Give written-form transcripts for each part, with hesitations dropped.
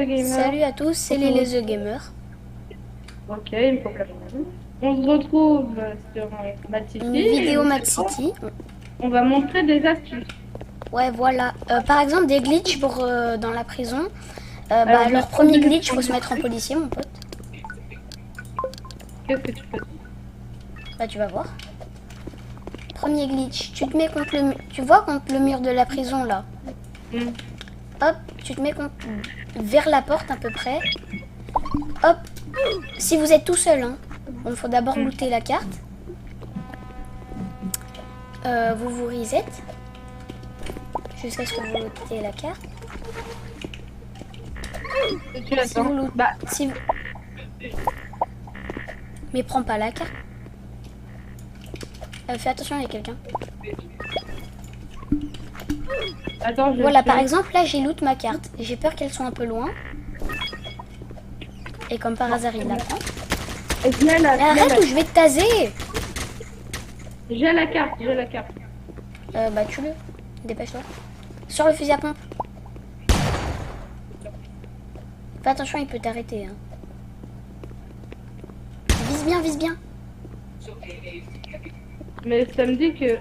The Gamer. Salut à tous, c'est les The Gamers. Ok, il me faut la personne. On se retrouve sur Mad City. Une vidéo et Mad City. On va montrer des astuces. Ouais, voilà. Par exemple, des glitches pour dans la prison. Alors, Leur premier glitch, faut se mettre en policier, mon pote. Qu'est-ce que tu fais? Bah, tu vas voir. Premier glitch, tu te mets contre le, tu vois contre le mur de la prison là. Hop, tu te mets vers la porte à peu près. Hop, si vous êtes tout seul, hein. Bon, faut d'abord looter la carte. Vous vous reset jusqu'à ce que vous lootez la carte. Tu attends. Si vous... Mais prends pas la carte. Fais attention, il y a quelqu'un. Attends, voilà, par exemple, là, j'ai loot ma carte. J'ai peur qu'elle soit un peu loin. Et comme par hasard, il la prend. Mais arrête ou je vais te taser. J'ai la carte, j'ai la carte. Bah, tue-le. Dépêche-toi. Sur le fusil à pompe. Fais attention, il peut t'arrêter. Hein. Vise bien, vise bien. Mais ça me dit que...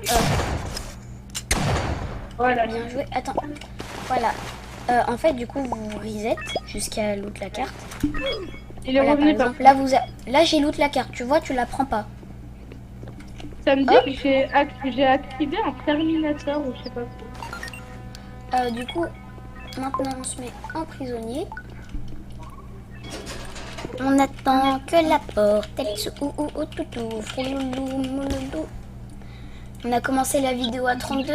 Voilà. Bien joué. Attends. Voilà. En fait, du coup, vous reset jusqu'à loot la carte. Il est voilà, revenu par exemple. Là, j'ai loot la carte. Tu vois, tu la prends pas. Ça me dit que j'ai activé un terminateur ou je sais pas quoi. Du coup, maintenant, on se met en prisonnier. On attend que la porte elle se On a commencé la vidéo à 32.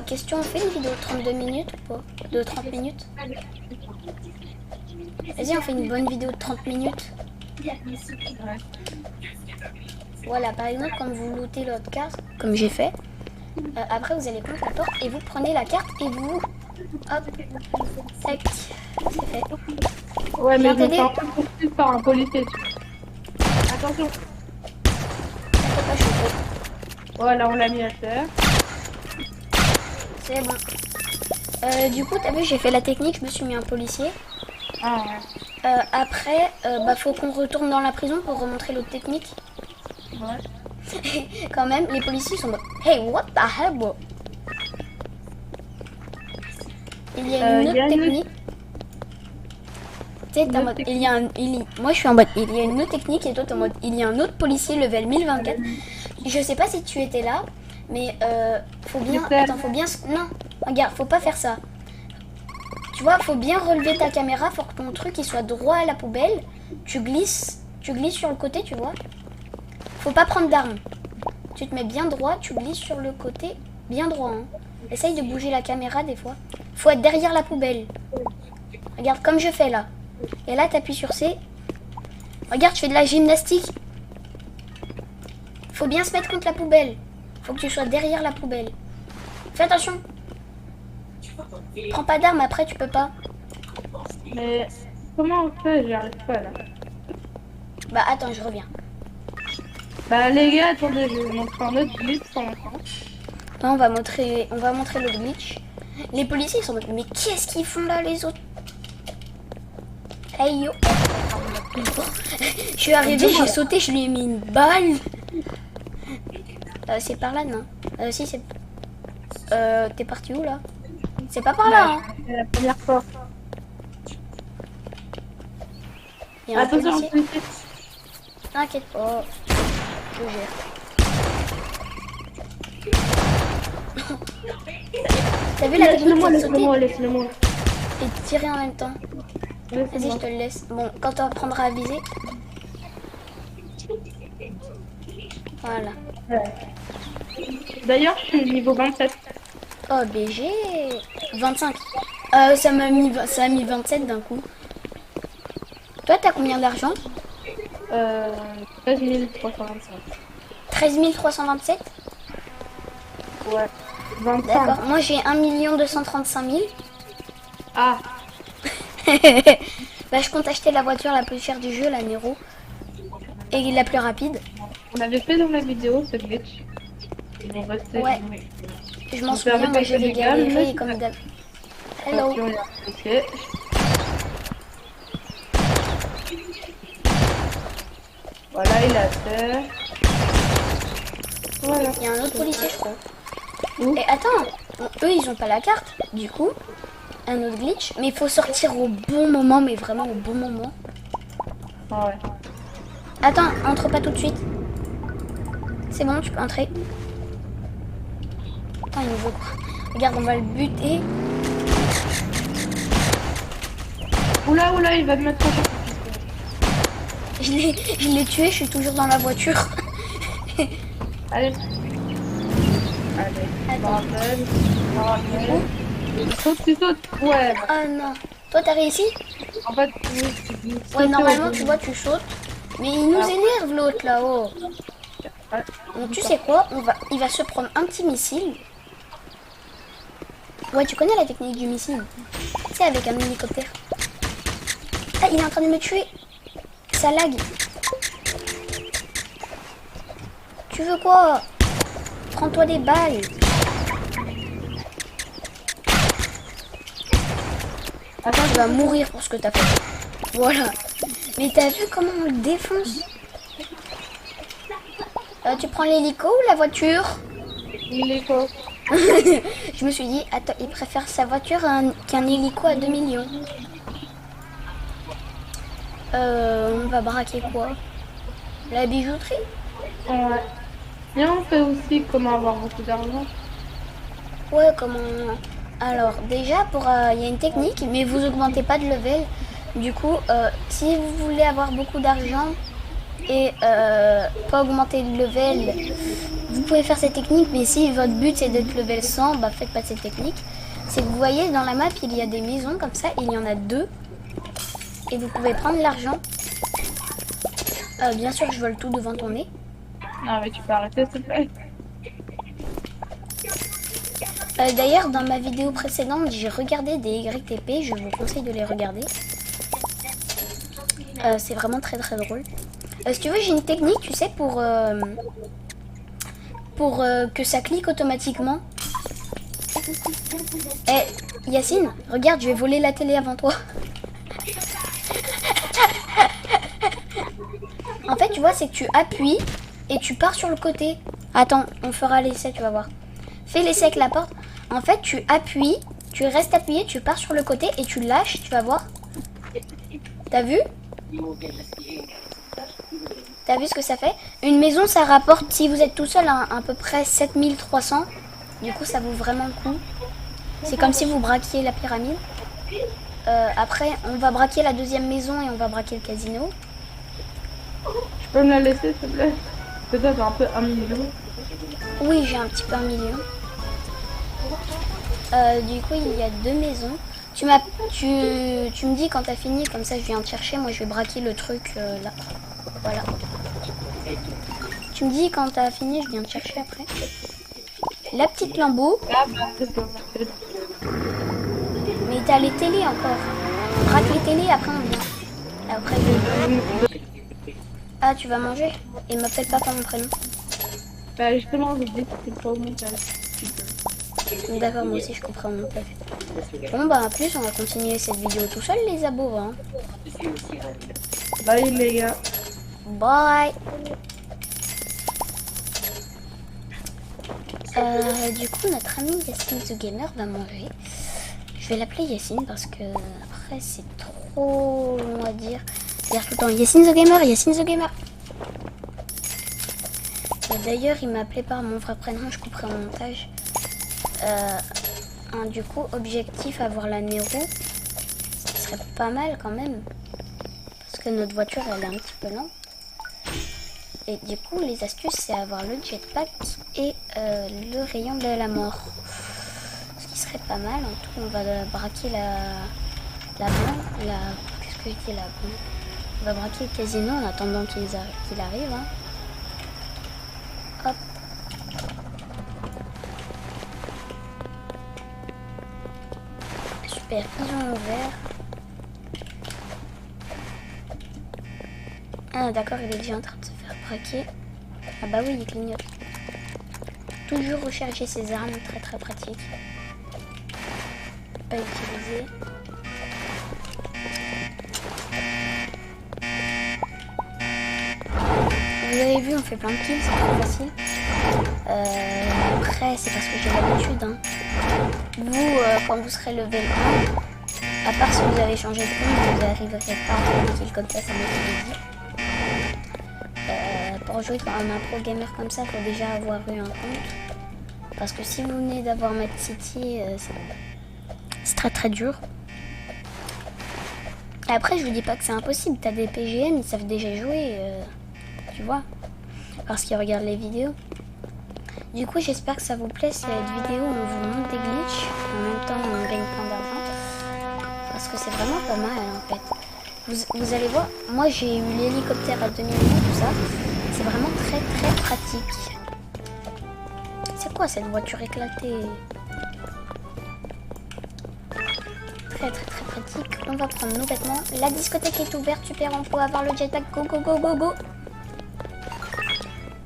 Question, on fait une vidéo de 32 minutes ou pas? De 30 minutes? Vas-y, on fait une bonne vidéo de 30 minutes. Voilà, par exemple, quand vous lootez l'autre carte, comme j'ai fait, après vous allez prendre la porte et vous prenez la carte et vous... Hop, tac, c'est fait. Ouais, mais je me fais un peu poursuivre par un policier. Attention. Pas chaud. Voilà, on l'a mis à terre. C'est bon. Du coup, t'as vu, j'ai fait la technique, je me suis mis un policier. Ah ouais. Après, faut qu'on retourne dans la prison pour remontrer l'autre technique. Ouais. Quand même, les policiers sont... Hey, what the hell, bro? Il y a une autre technique. Tu sais, t'es en mode... Moi, je suis en mode... Il y a une autre technique et toi, t'es en mode... Il y a un autre policier level 1024. Je sais pas si tu étais là, mais faut bien... Attends, faut bien... Non, regarde, faut pas faire ça. Tu vois, faut bien relever ta caméra, faut que ton truc il soit droit à la poubelle. Tu glisses sur le côté, tu vois. Faut pas prendre d'armes. Tu te mets bien droit, tu glisses sur le côté, bien droit. Hein. Essaye de bouger la caméra des fois. Faut être derrière la poubelle. Regarde comme je fais là. Et là, t'appuies sur C. Regarde, je fais de la gymnastique. Faut bien se mettre contre la poubelle. Faut que tu sois derrière la poubelle. Fais attention. Prends pas d'armes, après tu peux pas. Mais comment on fait? J'y arrive pas là. Bah attends, je reviens. Bah les gars, attendez, je vais vous montrer un autre glitch pour l'instant. On va montrer le glitch. Les policiers ils sont en mode, mais qu'est-ce qu'ils font là les autres? Hey yo. Je suis arrivée, j'ai sauté, je lui ai mis une balle. C'est par là, non? Si, c'est... t'es parti où là? C'est pas par là, hein? C'est la première fois. Il y a un Attention, policier. T'inquiète pas. Je gère. T'as vu la technique de sauter laisse-le-moi. et de tirer en même temps? Vas-y, je te le laisse. Bon, quand tu apprendras à viser. Voilà. Ouais. D'ailleurs, je suis niveau 27. Oh, BG 25. Ça a mis 27 d'un coup. Toi, t'as combien d'argent? 13 325. 13 327? Ouais. 25. D'accord. Moi, j'ai 1 235 000. Ah. Bah, je compte acheter la voiture la plus chère du jeu, la Nero. Et la plus rapide. On avait fait dans la vidéo ce glitch. Ils vont rester. Ouais. Je m'en souviens, moi j'ai galéré comme d'hab. Hello. Voilà, il a fait. Voilà. Il y a un autre policier, je crois. Où? Et attends, eux, ils ont pas la carte. Du coup, un autre glitch. Mais il faut sortir au bon moment, mais vraiment au bon moment. Ouais. Attends, entre pas tout de suite. C'est bon, tu peux entrer. Attends, il nous veut quoi? Regarde, on va le buter. Oula, oula, il va me mettre en Je l'ai tué, je suis toujours dans la voiture. Allez. Allez. Attends. Bordel. Tu sautes. Ouais. Oh non. Toi, t'as réussi? En fait, oui, tu Ouais, normalement, tu vois, tu sautes. Mais il nous énerve, l'autre, là-haut. Ouais. Donc, tu sais quoi? Il va se prendre un petit missile. Ouais, tu connais la technique du missile? Tu sais, avec un hélicoptère. Ah, il est en train de me tuer. Ça lag. Tu veux quoi? Prends-toi des balles. Attends, Tu vas mourir pour ce que t'as fait. Voilà. Mais t'as vu comment on le défonce? Tu prends l'hélico ou la voiture? il est quoi? Je me suis dit, attends, il préfère sa voiture qu'un hélico à 2 millions. On va braquer quoi? La bijouterie? Ouais. Et on fait aussi comment avoir beaucoup d'argent. Ouais, comment... Alors, déjà, il y a une technique, mais vous augmentez pas de level. Du coup, si vous voulez avoir beaucoup d'argent et pas augmenter de level, vous pouvez faire cette technique. Mais si votre but c'est d'être level 100, bah faites pas cette technique. C'est que vous voyez dans la map, il y a des maisons comme ça, il y en a 2. Et vous pouvez prendre l'argent. Bien sûr, je vole tout devant ton nez. Non, mais tu peux arrêter, s'il te plaît. D'ailleurs, dans ma vidéo précédente, j'ai regardé des YTP. Je vous conseille de les regarder. C'est vraiment très très drôle. Si tu veux, j'ai une technique, tu sais, pour que ça clique automatiquement. Eh, Yacine, regarde, je vais voler la télé avant toi. En fait, tu vois, c'est que tu appuies et tu pars sur le côté. Attends, on fera l'essai, tu vas voir. Fais l'essai avec la porte. En fait, tu appuies, tu restes appuyé, tu pars sur le côté et tu lâches, tu vas voir. T'as vu? T'as vu ce que ça fait? Une maison, ça rapporte, si vous êtes tout seul, à peu près 7300. Du coup, ça vaut vraiment le coup. C'est comme si vous braquiez la pyramide. Après, on va braquer la deuxième maison et on va braquer le casino. Tu peux me la laisser, s'il te plaît? Peut-être un peu 1 million. Oui, j'ai un petit peu 1 million. Du coup, il y a 2 maisons. Tu me dis quand t'as fini, comme ça je viens te chercher. Moi, je vais braquer le truc là. Voilà. Tu me dis quand t'as fini, je viens te chercher après. La petite lambeau. Ah, bah, c'est bon. Mais t'as les télés encore. Braque les télés, après on vient. Après, Ah, tu vas manger? Et m'appelle pas par mon prénom. Bah, justement, je dis que c'est pas au montage. D'accord, moi aussi je comprends mon père. Bon, bah, en plus, on va continuer cette vidéo tout seul, les abos. Hein. Bye, les gars. Bye! Du coup, notre ami Yacine the Gamer va manger. Je vais l'appeler Yacine parce que après c'est trop long à dire. Dire tout le temps Yacine the Gamer, Yacine the Gamer. D'ailleurs, il m'a appelé par mon vrai prénom, je couperai au montage. Du coup, objectif avoir la Nero, ce serait pas mal quand même. Parce que notre voiture elle est un petit peu lente. Et du coup, les astuces, c'est avoir le jetpack et le rayon de la mort. Ce qui serait pas mal. En tout, on va braquer la banque. Qu'est-ce que je dis, la banque? On va braquer le casino en attendant qu'il arrive. Hein. Hop. Super, ils ont ouvert. Ah d'accord, il est déjà en train de se faire braquer. Ah bah oui, il clignote. Toujours recharger ses armes, très très pratique. Pas utiliser. avez vu, on fait plein de kills, c'est très facile. Après, c'est parce que j'ai l'habitude. Hein. Vous, quand vous serez level 1, à part si vous avez changé de compte, vous n'arriverez pas à faire des kills comme ça m'est dit. Pour jouer comme un pro gamer comme ça, il faut déjà avoir eu un compte. Parce que si vous venez d'avoir Mad City, c'est très très dur. Et après, je vous dis pas que c'est impossible. T'as des PGM, ils savent déjà jouer, tu vois. Parce qu'ils regardent les vidéos. Du coup, j'espère que ça vous plaît cette vidéo où on vous montre des glitches. En même temps, on gagne plein d'argent. Parce que c'est vraiment pas mal en fait. Vous allez voir, moi j'ai eu l'hélicoptère à 2000 euros, tout ça. C'est vraiment très très pratique. C'est quoi cette voiture éclatée? Très très très pratique. On va prendre nos vêtements. La discothèque est ouverte, super, on peut avoir le jetpack. Go go go go go.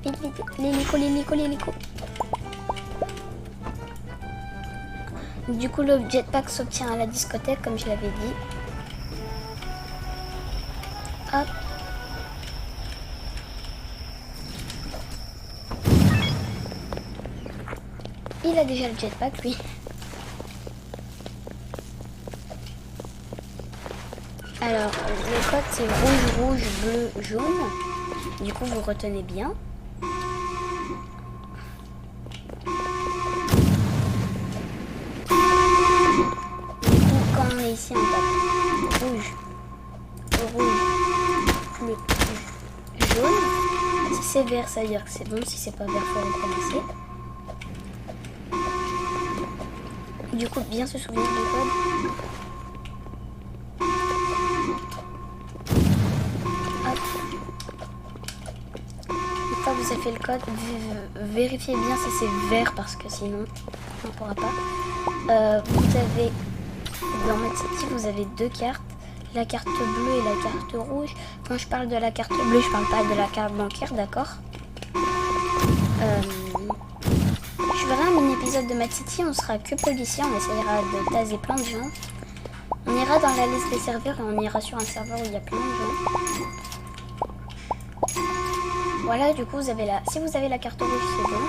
Vite vite, l'hélico. Du coup le jetpack s'obtient à la discothèque comme je l'avais dit. Hop. Il a déjà le jetpack lui. Alors, le code c'est rouge, rouge, bleu, jaune. Du coup, vous retenez bien. Du coup, quand on est ici, on tape rouge, rouge, bleu, jaune. Si c'est vert, ça veut dire que c'est bon. Si c'est pas vert, il faut recommencer. Du coup, bien se souvenir du code. Vous avez fait le code, vérifiez bien si c'est vert parce que sinon on ne pourra pas. Vous avez dans Mad City, vous avez deux cartes, la carte bleue et la carte rouge. Quand je parle de la carte bleue, je parle pas de la carte bancaire, d'accord. Je ferai un mini épisode de Mad City, on sera que policier, on essayera de taser plein de gens. On ira dans la liste des serveurs et on ira sur un serveur où il y a plein de gens. Voilà, du coup, vous avez si vous avez la carte rouge, c'est bon.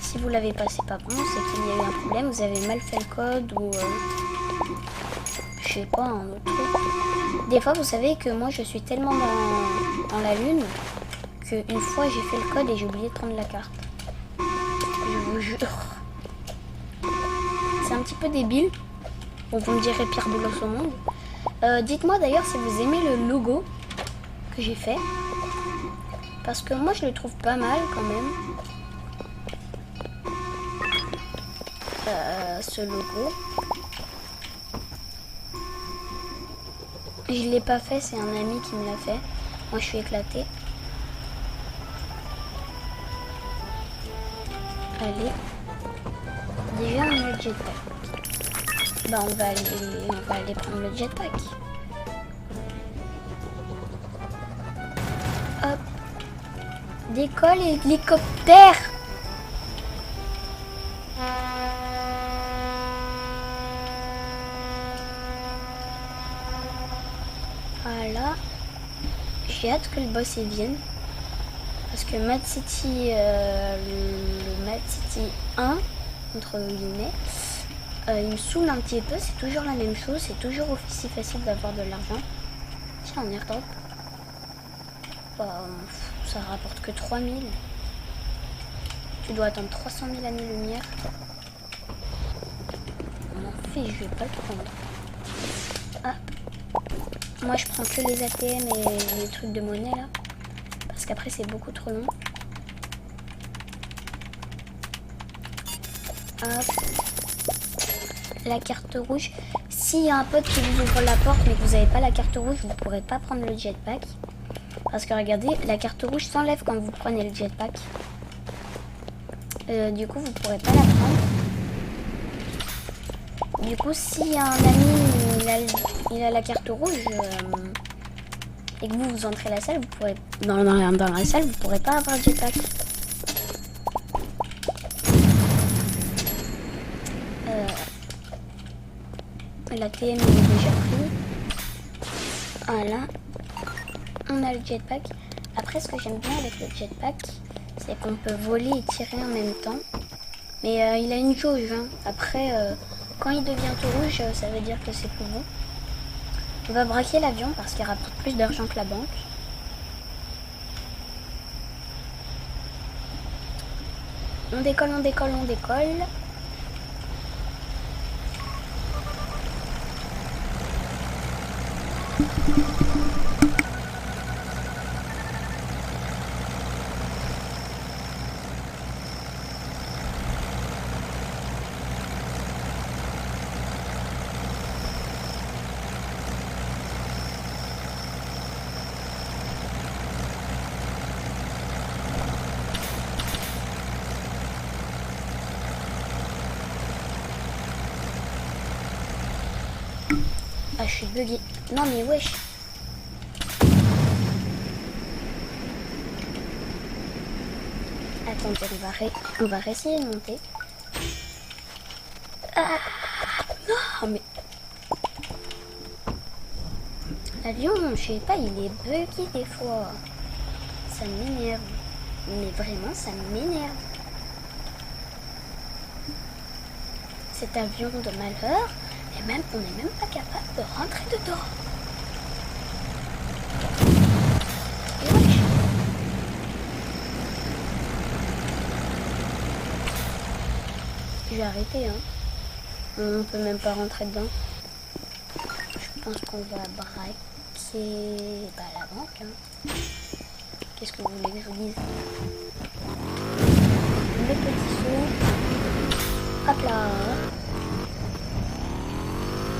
Si vous l'avez pas, c'est pas bon. C'est qu'il y a eu un problème. Vous avez mal fait le code ou... je sais pas, un autre truc. Des fois, vous savez que moi, je suis tellement dans la lune qu'une fois, j'ai fait le code et j'ai oublié de prendre la carte. Je vous jure. C'est un petit peu débile. Bon, vous me direz pire boulot au monde. Dites-moi d'ailleurs si vous aimez le logo que j'ai fait. Parce que moi je le trouve pas mal quand même. Ce logo. Je l'ai pas fait, c'est un ami qui me l'a fait. Moi je suis éclatée. Allez. Déjà on a le jetpack. Bah on va aller prendre le jetpack. Hop. Décolle hélicoptère. Voilà. J'ai hâte que le boss y vienne. Parce que Mad City, le Mad City 1, entre guillemets, il me saoule un petit peu. C'est toujours la même chose. C'est toujours aussi facile d'avoir de l'argent. Tiens, on airdrop. Ça rapporte que 3000. Tu dois attendre 300 000 années-lumière. On en fait, je vais pas le prendre. Ah. Moi, je prends que les ATM et les trucs de monnaie, là. Parce qu'après, c'est beaucoup trop long. Hop. La carte rouge. S'il y a un pote qui vous ouvre la porte, mais que vous n'avez pas la carte rouge, vous ne pourrez pas prendre le jetpack. Parce que regardez, la carte rouge s'enlève quand vous prenez le jetpack. Du coup, vous pourrez pas la prendre. Du coup, s'il y a un ami, il a la carte rouge et que vous entrez la salle, vous pourrez dans la salle, vous pourrez pas avoir le jetpack. La TM est déjà pris. Voilà. On a le jetpack. Après, ce que j'aime bien avec le jetpack, c'est qu'on peut voler et tirer en même temps. Mais il a une jauge. Hein. Après, quand il devient tout rouge, ça veut dire que c'est plus bon. On va braquer l'avion parce qu'il rapporte plus d'argent que la banque. On décolle, on décolle, on décolle. Ah, je suis bugué. Non, mais wesh. Attendez, on va réessayer de monter. Ah, non, mais... L'avion, je sais pas, il est buggy des fois. Ça m'énerve. Mais vraiment, ça m'énerve. Cet avion de malheur, et même, on n'est même pas capable de rentrer dedans. Et wesh. Je vais arrêter, hein. On peut même pas rentrer dedans. Je pense qu'on va braquer la banque. Hein. Qu'est-ce que vous voulez que je vous dise? Le petit saut. Hop là.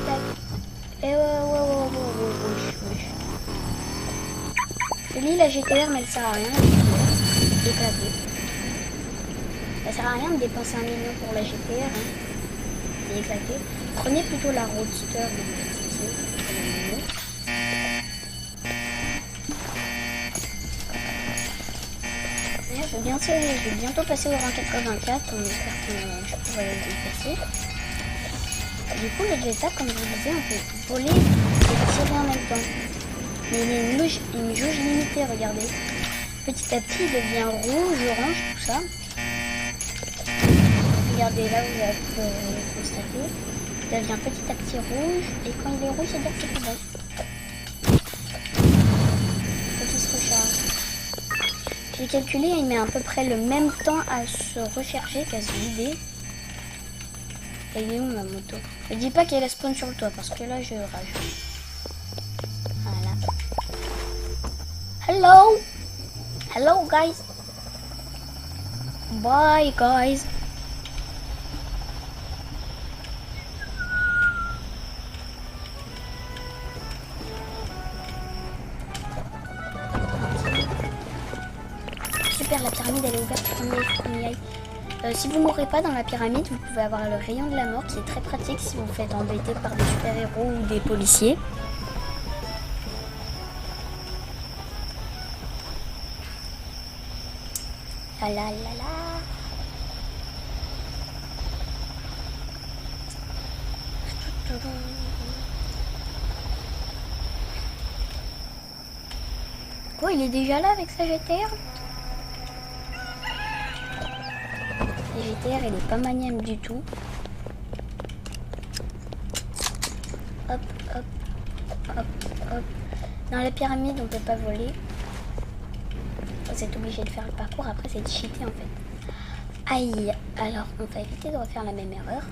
Tac. Et je lis la GTR, mais elle sert à rien. Éclatée. Ça sert à rien de dépenser 1 million pour la GTR. Hein. Et éclatée. Prenez plutôt la Roadster de Titi. Je vais bientôt passer au rang 84. On espère que je pourrai le passer. Du coup, le jetpack, comme je vous disais, on peut voler et tirer en même temps. Mais il y a une jauge limitée, regardez. Petit à petit, il devient rouge, orange, tout ça. Regardez, là, vous avez constaté. Il devient petit à petit rouge. Et quand il est rouge, c'est-à-dire que c'est tout bon. Faut qu'il se recharge. J'ai calculé, il met à peu près le même temps à se recharger qu'à se vider. Et il est où ma moto? Ne dis pas qu'elle spawn sur le toit parce que là je rage. Voilà. Hello! Hello guys! Bye guys! Super, la pyramide elle est ouverte, on y aille. Si vous mourrez pas dans la pyramide, vous pouvez avoir le rayon de la mort qui est très pratique si vous vous faites embêter par des super-héros ou des policiers. Ah là là là. Quoi, il est déjà là avec sa GTR? La GTR, elle est pas maniable du tout. Hop, hop, hop, hop. Dans la pyramide, on peut pas voler. Vous êtes obligé de faire le parcours, après c'est de cheater en fait. Aïe, alors on va éviter de refaire la même erreur.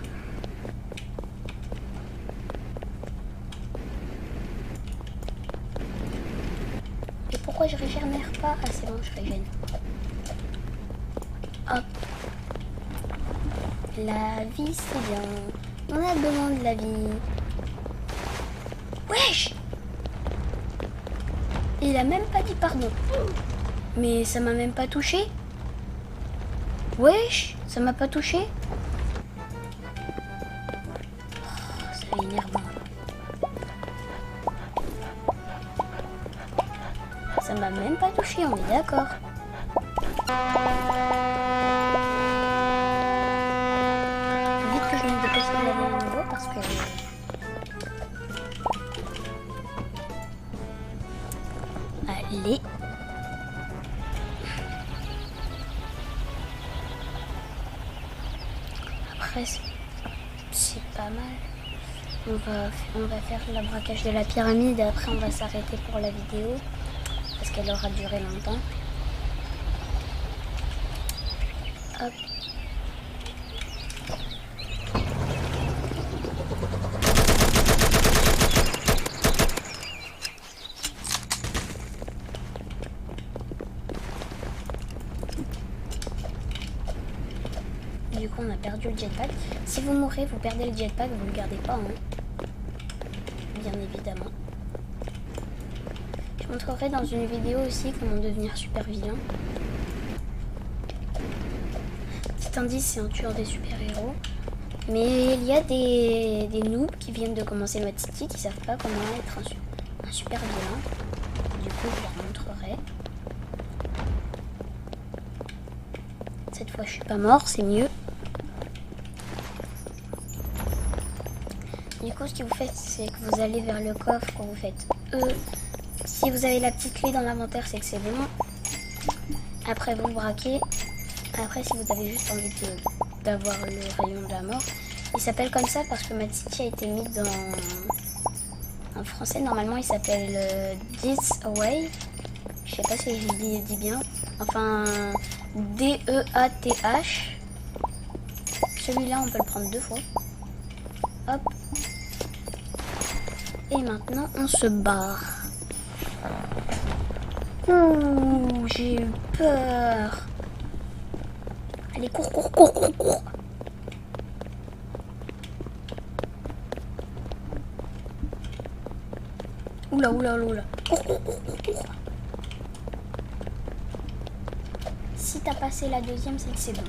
Et pourquoi je régénère pas? Ah c'est bon, je régène. Hop. La vie c'est bien. On a besoin de la vie. Wesh! Il a même pas dit pardon. Mais ça m'a même pas touché. Wesh, ça m'a pas touché. Oh, ça m'énerve. Ça m'a même pas touché, on est d'accord. Vite que je me dépêche de l'avoir à nouveau parce que... Allez. vrai, c'est pas mal. On va faire le braquage de la pyramide. Après, on va s'arrêter pour la vidéo. Parce qu'elle aura duré longtemps. Hop. Du coup, on a perdu le jetpack. Si vous mourrez, vous perdez le jetpack, vous le gardez pas, hein. Bien évidemment. Je montrerai dans une vidéo aussi comment devenir super vilain. Petit indice, c'est un tueur des super-héros. Mais il y a des noobs qui viennent de commencer Mad City qui savent pas comment être un super vilain. Du coup, je leur montrerai. Cette fois, je suis pas mort, c'est mieux. Du coup, ce que vous faites, c'est que vous allez vers le coffre, vous faites E. Si vous avez la petite clé dans l'inventaire, c'est que c'est bon. Après, vous braquez. Après, si vous avez juste envie d'avoir le rayon de la mort, il s'appelle comme ça parce que Mad City a été mis en français. Normalement, il s'appelle This Away. Je sais pas si je dis bien. Enfin, D-E-A-T-H. Celui-là, on peut le prendre 2 fois. Hop. Et maintenant, on se barre. Ouh, j'ai eu peur. Allez, cours, cours, cours, cours, cours. Oula, oula, oula. Cours, cours, cours, cours, cours. Si t'as passé la deuxième, c'est que c'est bon.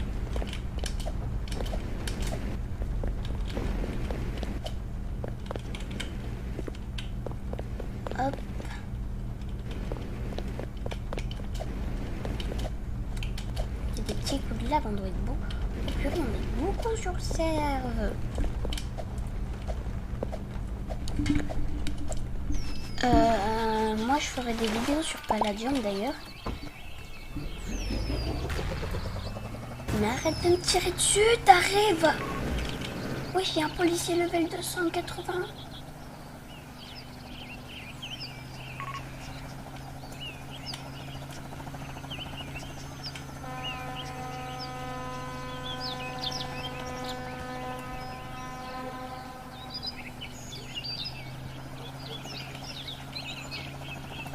Hop. Il y a des petits coups de lave, on doit être beau. Et puis on est beaucoup sur le serve. Moi je ferai des vidéos sur Palladium d'ailleurs. Mais arrête de me tirer dessus, t'arrives. Oui, il y a un policier level 280.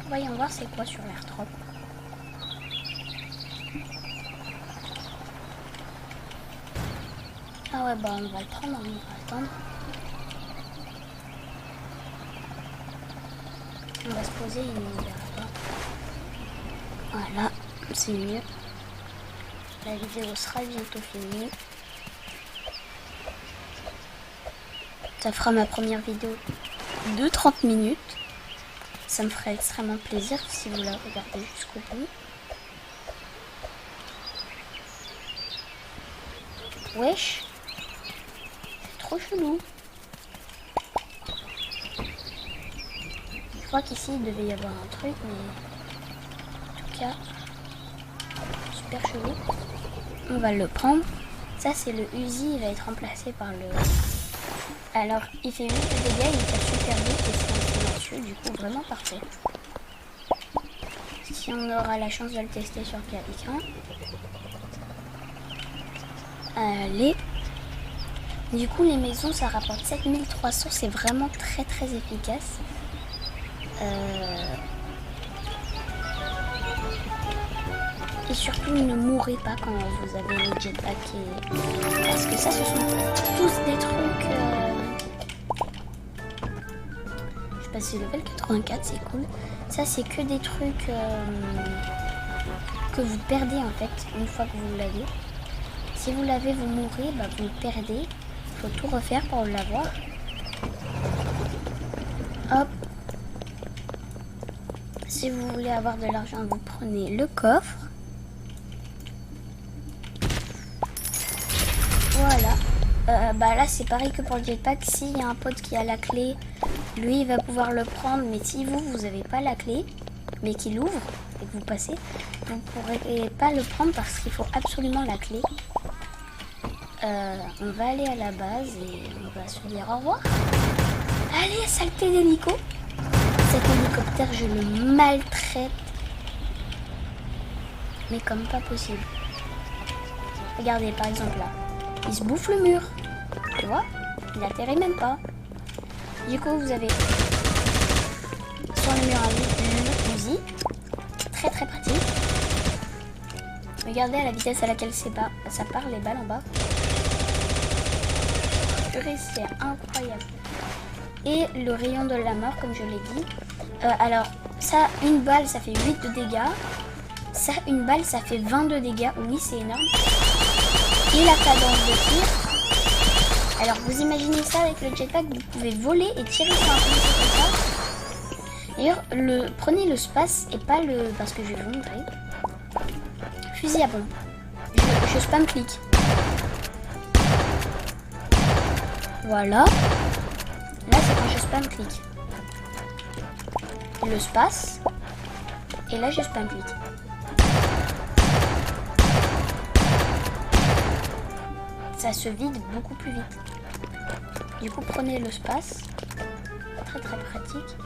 Voyons voir c'est quoi sur l'airdrop. Ah ouais, bah on va le prendre, on va attendre. On va se poser, il ne verra pas. Voilà, c'est mieux. La vidéo sera bientôt finie. Ça fera ma première vidéo de 30 minutes. Ça me ferait extrêmement plaisir si vous la regardez jusqu'au bout. Wesh, c'est trop chelou. Je crois qu'ici il devait y avoir un truc, mais en tout cas, super chelou. On va le prendre. Ça c'est le Uzi, il va être remplacé par le... Alors, il fait 8 de dégâts, il tire super vite et c'est un peu dessus, du coup vraiment parfait. Si on aura la chance de le tester sur quelqu'un. Allez. Du coup, les maisons, ça rapporte 7300, c'est vraiment très très efficace. Et surtout, ne mourrez pas quand vous avez le jetpack. Parce que ça, ce sont tous des trucs... Je sais pas si level 84, c'est cool. Ça, c'est que des trucs que vous perdez en fait, une fois que vous l'avez. Si vous l'avez, vous mourrez, bah, vous le perdez. Il faut tout refaire pour l'avoir. Hop. Si vous voulez avoir de l'argent, vous prenez le coffre. Voilà. Bah là, c'est pareil que pour le jetpack. S'il y a un pote qui a la clé, lui, il va pouvoir le prendre. Mais si vous n'avez pas la clé, mais qu'il ouvre et que vous passez, vous ne pourrez pas le prendre parce qu'il faut absolument la clé. on va aller à la base et on va se dire au revoir. Allez, saleté d'hélico. Cet hélicoptère, je le maltraite. Mais comme pas possible. Regardez, par exemple là. Il se bouffe le mur. Tu vois? Il atterrit même pas. Du coup, vous avez sur le mur à une fusil. Très très pratique. Regardez à la vitesse à laquelle ça part les balles en bas. Purée, c'est incroyable. Et le rayon de la mort, comme je l'ai dit. Alors, ça, une balle, ça fait 8 de dégâts. Ça, une balle, ça fait 22 dégâts. Oui, c'est énorme. Et la cadence de tir. Alors, vous imaginez ça avec le jetpack, vous pouvez voler et tirer sur un policier comme ça. D'ailleurs, prenez le space et pas le... Parce que je vais vous montrer. Fusil à pompe. Je spam clic. Voilà. Là, c'est quand je spam clic. Le space. Et là, je spam clic. Ça se vide beaucoup plus vite. Du coup, prenez le space. Très très pratique.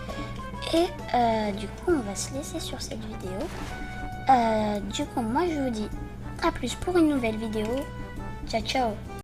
Et du coup, on va se laisser sur cette vidéo. Du coup, moi, je vous dis à plus pour une nouvelle vidéo. Ciao, ciao.